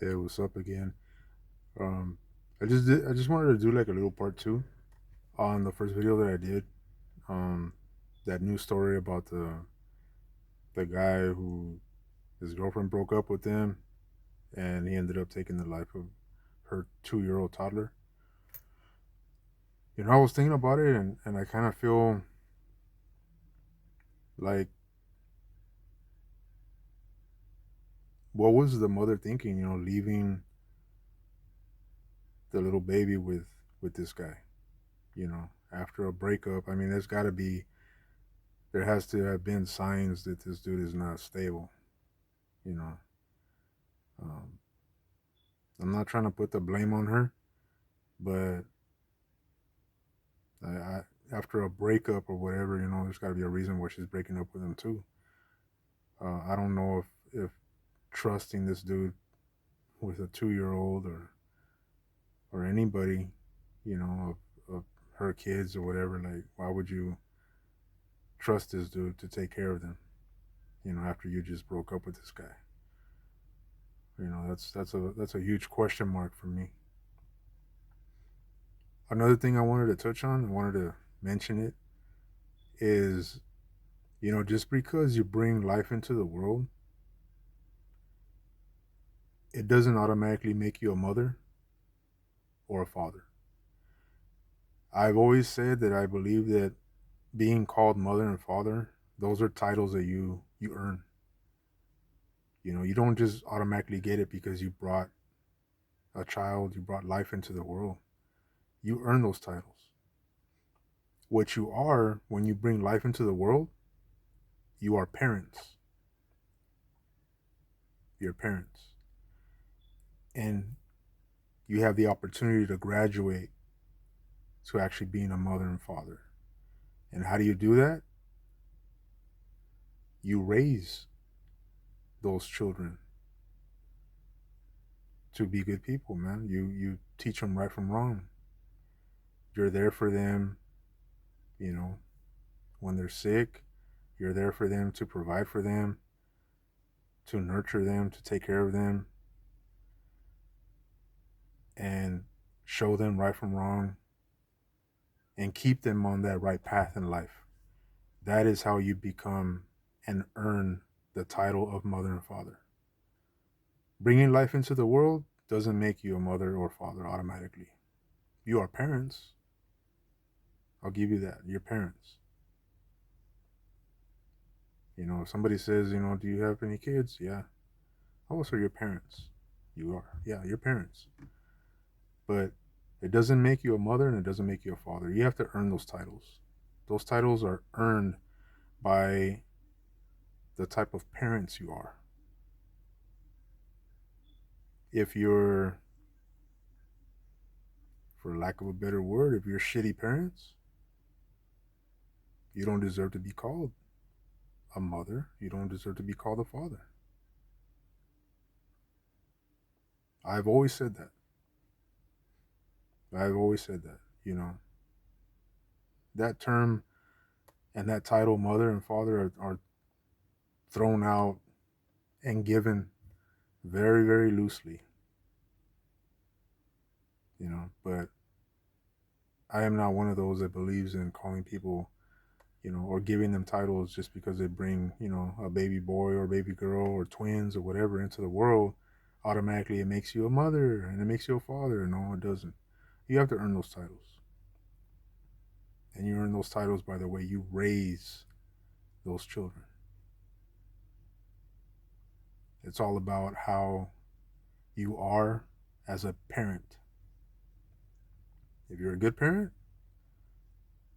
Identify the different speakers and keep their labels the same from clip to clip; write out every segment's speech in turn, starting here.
Speaker 1: Yeah, what's up again? Um, I just wanted to do like a little part two on the first video that I did. Um, that news story about the guy who his girlfriend broke up with him, and he ended up taking the life of her 2 year old toddler. I was thinking about it, and I kind of feel like, what was the mother thinking? Leaving the little baby with this guy. After a breakup. I mean, there has to have been signs that this dude is not stable. You know, um, I'm not trying to put the blame on her, but I after a breakup or whatever, there's got to be a reason why she's breaking up with him too. I don't know if trusting this dude with a 2 year old or anybody, of her kids or whatever. Like, why would you trust this dude to take care of them? After you just broke up with this guy. That's a huge question mark for me. Another thing I wanted to touch on, I wanted to mention it, is just because you bring life into the world, it doesn't automatically make you a mother or a father. I've always said that I believe that being called mother and father, those are titles that you earn. You don't just automatically get it because you brought a child, you brought life into the world. You earn those titles. What you are when you bring life into the world, you are parents. You're parents. And you have the opportunity to graduate to actually being a mother and father. And how do you do that? You raise those children to be good people, man. You teach them right from wrong. You're there for them, you know, when they're sick. You're there for them to provide for them, to nurture them, to take care of them, and show them right from wrong and keep them on that right path in life. That is how you become and earn the title of mother and father. Bringing life into the world doesn't make you a mother or father automatically. You are parents. I'll give you that. You're parents. If somebody says, do you have any kids? Yeah. Oh, so you're parents. You are. Yeah, you're parents. But it doesn't make you a mother and it doesn't make you a father. You have to earn those titles. Those titles are earned by the type of parents you are. If you're, for lack of a better word, if you're shitty parents, you don't deserve to be called a mother. You don't deserve to be called a father. I've always said that. I've always said that. That term and that title, mother and father, are thrown out and given very, very loosely, but I am not one of those that believes in calling people, or giving them titles just because they bring, a baby boy or baby girl or twins or whatever into the world. Automatically, it makes you a mother and it makes you a father. No, it doesn't. You have to earn those titles. And you earn those titles by the way you raise those children. It's all about how you are as a parent. If you're a good parent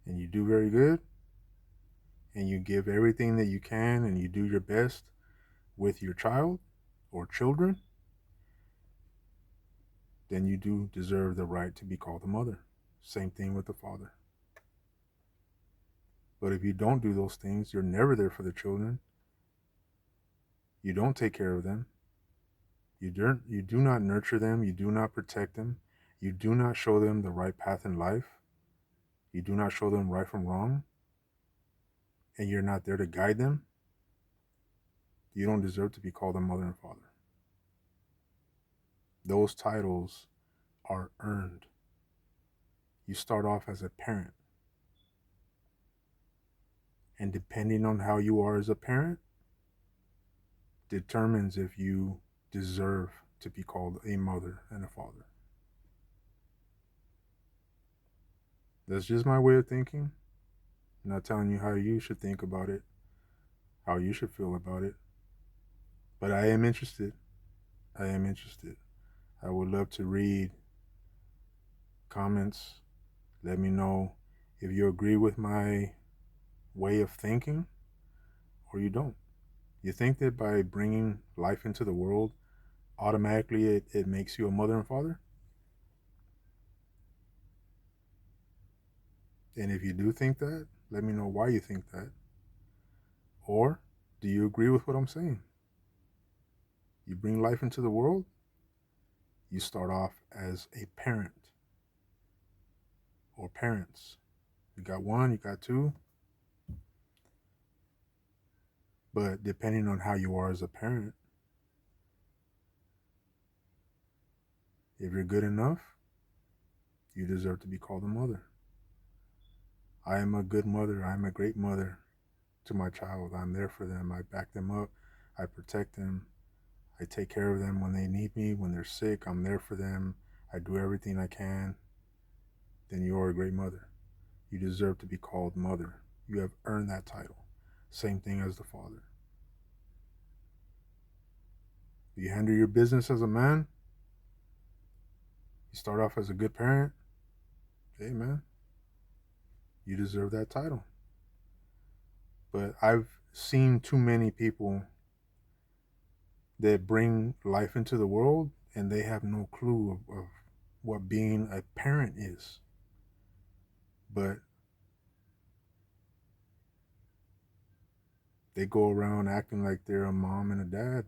Speaker 1: and you do very good and you give everything that you can and you do your best with your child or children, then you do deserve the right to be called a mother. Same thing with the father. But if you don't do those things, you're never there for the children. You don't take care of them. You do not nurture them. You do not protect them. You do not show them the right path in life. You do not show them right from wrong. And you're not there to guide them. You don't deserve to be called a mother and father. Those titles are earned. You start off as a parent, and depending on how you are as a parent, determines if you deserve to be called a mother and a father. That's just my way of thinking. I'm not telling you how you should think about it, how you should feel about it. But I am interested. I am interested. I would love to read comments. Let me know if you agree with my way of thinking or you don't. You think that by bringing life into the world, automatically it makes you a mother and father? And if you do think that, let me know why you think that. Or do you agree with what I'm saying? You bring life into the world, you start off as a parent or parents. You got one, you got two, but depending on how you are as a parent, if you're good enough, you deserve to be called a mother. I am a good mother. I am a great mother to my child. I'm there for them. I back them up. I protect them. I take care of them when they need me. When they're sick, I'm there for them. I do everything I can. Then you are a great mother. You deserve to be called mother. You have earned that title. Same thing as the father. You handle your business as a man. You start off as a good parent. Hey, man, you deserve that title. But I've seen too many people that bring life into the world and they have no clue of what being a parent is. But they go around acting like they're a mom and a dad,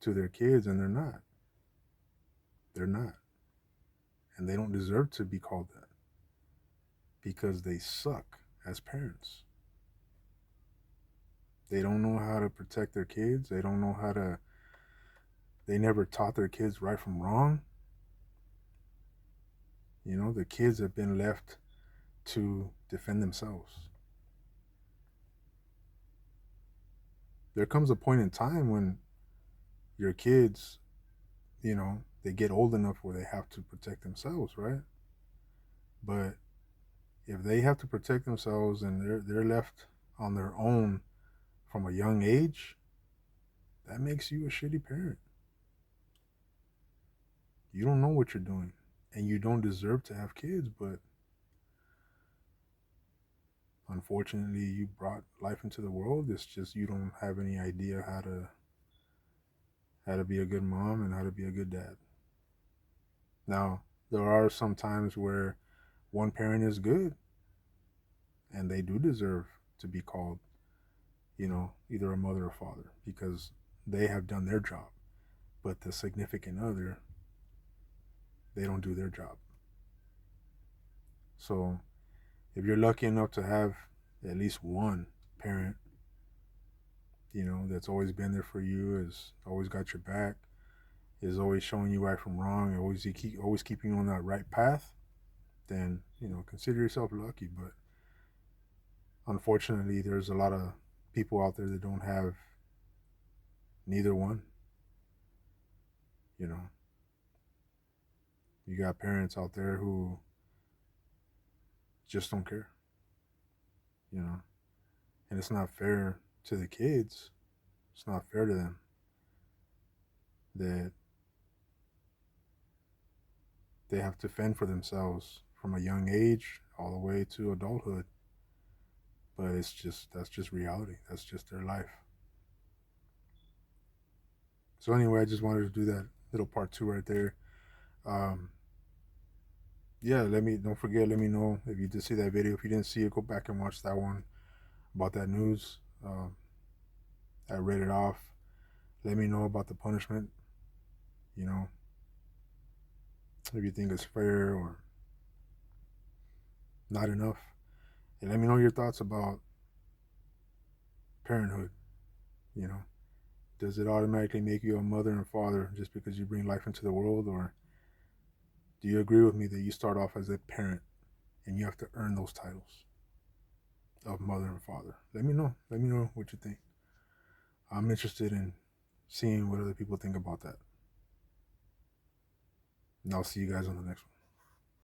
Speaker 1: to their kids, and they're not. They're not. And they don't deserve to be called that because they suck as parents. They don't know how to protect their kids. They don't know how to, they never taught their kids right from wrong. The kids have been left to defend themselves. There comes a point in time when your kids, they get old enough where they have to protect themselves, right? But if they have to protect themselves and they're left on their own from a young age, that makes you a shitty parent. You don't know what you're doing, and you don't deserve to have kids, but unfortunately you brought life into the world. It's just you don't have any idea how to be a good mom and how to be a good dad. Now, there are some times where one parent is good and they do deserve to be called, either a mother or father because they have done their job. But the significant other, they don't do their job. So if you're lucky enough to have at least one parent, that's always been there for you, has always got your back, is always showing you right from wrong, and always keeping you on that right path, then consider yourself lucky. But unfortunately, there's a lot of people out there that don't have neither one. You know, you got parents out there who just don't care. You know, and it's not fair to the kids. It's not fair to them that they have to fend for themselves from a young age all the way to adulthood. But that's just reality. That's just their life. So anyway, I just wanted to do that little part two right there. Um, yeah, don't forget, let me know if you did see that video. If you didn't see it, go back and watch that one about that news. I read it off. Let me know about the punishment. You know, if you think it's fair or not enough, and let me know your thoughts about parenthood. You know, Does it automatically make you a mother and father just because you bring life into the world? Or do you agree with me that you start off as a parent and you have to earn those titles of mother and father? Let me know. Let me know what you think. I'm interested in seeing what other people think about that. And I'll see you guys on the next one.